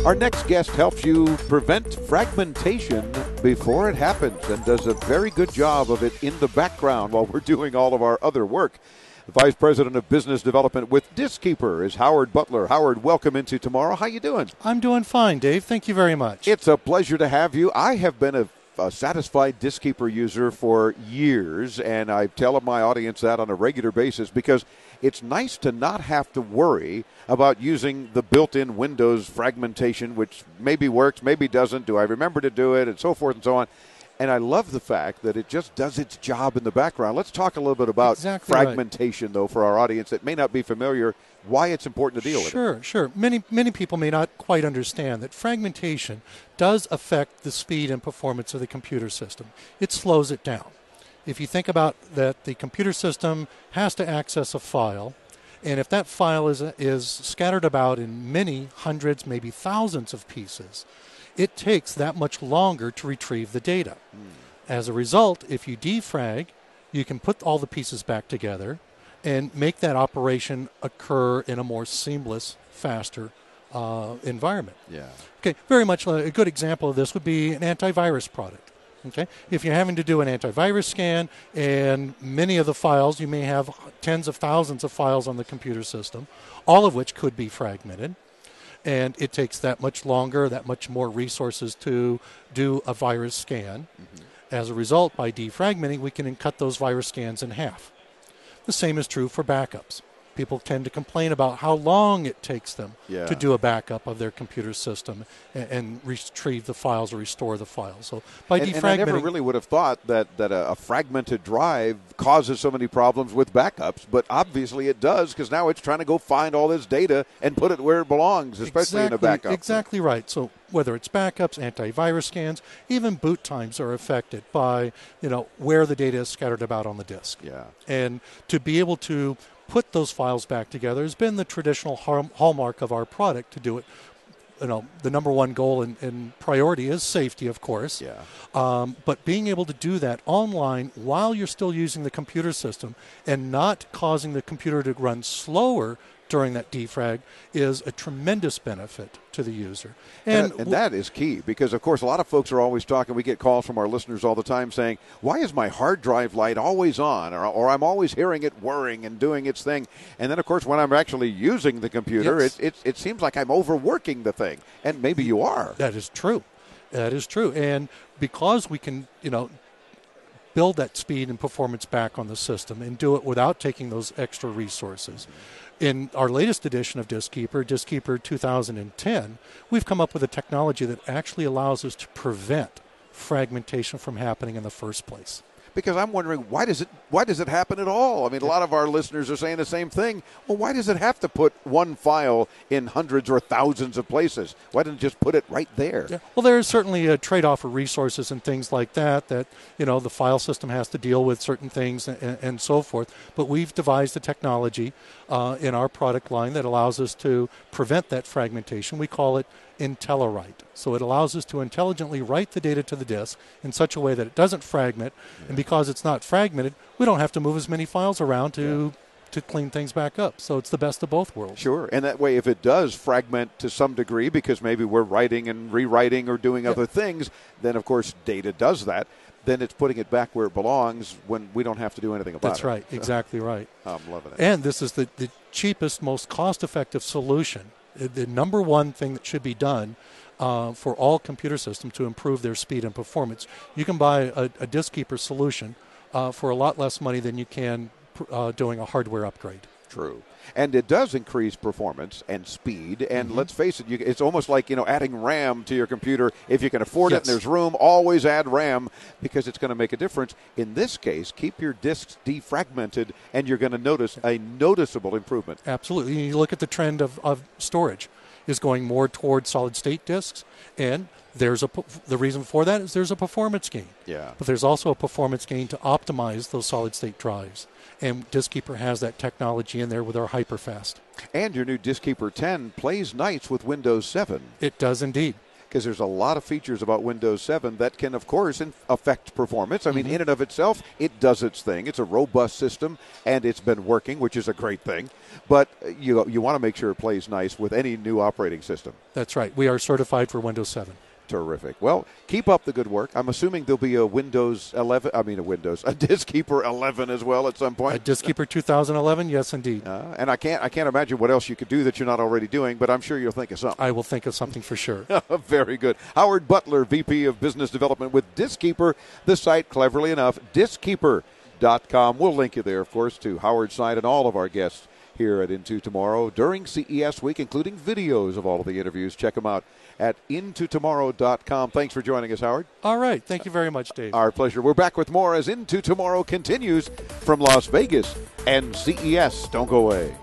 Our next guest helps you prevent fragmentation before it happens and does a very good job of it in the background while we're doing all of our other work. The Vice President of Business Development with Diskeeper is Howard Butler. Howard, welcome into Tomorrow. How you doing? I'm doing fine, Dave. Thank you very much. It's a pleasure to have you. I have been a satisfied Diskeeper user for years, and I tell my audience that on a regular basis because it's nice to not have to worry about using the built-in Windows fragmentation, which maybe works, maybe doesn't. Do I remember to do it, and so forth and so on. And I love the fact that it just does its job in the background. Let's talk a little bit about fragmentation, though, for our audience that may not be familiar, why it's important to deal with it. Sure. Many people may not quite understand that fragmentation does affect the speed and performance of the computer system. It slows it down. If you think about that, the computer system has to access a file, and if that file is scattered about in many hundreds, maybe thousands of pieces, it takes that much longer to retrieve the data. As a result, if you defrag, you can put all the pieces back together and make that operation occur in a more seamless, faster environment. Yeah. Okay, very much a good example of this would be an antivirus product. Okay, if you're having to do an antivirus scan and many of the files, you may have tens of thousands of files on the computer system, all of which could be fragmented. And it takes that much longer, that much more resources to do a virus scan. As a result, by defragmenting, we can cut those virus scans in half. The same is true for backups. People tend to complain about how long it takes them to do a backup of their computer system and retrieve the files or restore the files. So by defragmenting, and I never really would have thought that a fragmented drive causes so many problems with backups, but obviously it does because now it's trying to go find all this data and put it where it belongs, especially in a backup. Exactly right. So whether it's backups, antivirus scans, even boot times are affected by where the data is scattered about on the disk. Yeah. And to be able to put those files back together has been the traditional hallmark of our product to do it. The number one goal and priority is safety, of course. Yeah. But being able to do that online while you're still using the computer system and not causing the computer to run slower during that defrag is a tremendous benefit to the user. And that is key because, of course, a lot of folks are always talking. We get calls from our listeners all the time saying, why is my hard drive light always on? Or I'm always hearing it whirring and doing its thing. And then, of course, when I'm actually using the computer, it seems like I'm overworking the thing. And maybe you are. That is true. And because we can, build that speed and performance back on the system and do it without taking those extra resources. In our latest edition of Diskeeper 2010, we've come up with a technology that actually allows us to prevent fragmentation from happening in the first place. Because I'm wondering, why does it happen at all? I mean, a lot of our listeners are saying the same thing. Well, why does it have to put one file in hundreds or thousands of places? Why didn't it just put it right there? Yeah. Well, there is certainly a trade-off of resources and things like that, the file system has to deal with certain things and so forth. But we've devised a technology in our product line that allows us to prevent that fragmentation. We call it IntelliWrite. So it allows us to intelligently write the data to the disk in such a way that it doesn't fragment. Yeah. And because it's not fragmented, we don't have to move as many files around to clean things back up. So it's the best of both worlds. Sure. And that way, if it does fragment to some degree because maybe we're writing and rewriting or doing other things, then, of course, data does that. Then it's putting it back where it belongs when we don't have to do anything about it. That's right. So, exactly right. I'm loving it. And this is the cheapest, most cost-effective solution. The number one thing that should be done for all computer systems to improve their speed and performance, you can buy a Diskeeper solution for a lot less money than you can doing a hardware upgrade. True. And it does increase performance and speed. And let's face it, it's almost like, adding RAM to your computer. If you can afford it and there's room, always add RAM because it's going to make a difference. In this case, keep your disks defragmented and you're going to notice a noticeable improvement. Absolutely. You look at the trend of storage is going more toward solid-state disks, and the reason for that is there's a performance gain. Yeah. But there's also a performance gain to optimize those solid-state drives. And Diskeeper has that technology in there with our Hyperfast. And your new Diskeeper 10 plays nice with Windows 7. It does indeed. because there's a lot of features about Windows 7 that can, of course, affect performance. I mean, in and of itself, it does its thing. It's a robust system, and it's been working, which is a great thing. But you want to make sure it plays nice with any new operating system. That's right. We are certified for Windows 7. Terrific. Well, keep up the good work. I'm assuming there'll be a Diskeeper 11 as well at some point. A Diskeeper 2011, yes, indeed. And I can't imagine what else you could do that you're not already doing, but I'm sure you'll think of something. I will think of something for sure. Very good. Howard Butler, VP of Business Development with Diskeeper. The site, cleverly enough, diskeeper.com. We'll link you there, of course, to Howard's site and all of our guests here at Into Tomorrow during CES week, including videos of all of the interviews. Check them out at intotomorrow.com. Thanks for joining us, Howard. All right. Thank you very much, Dave. Our pleasure. We're back with more as Into Tomorrow continues from Las Vegas and CES. Don't go away.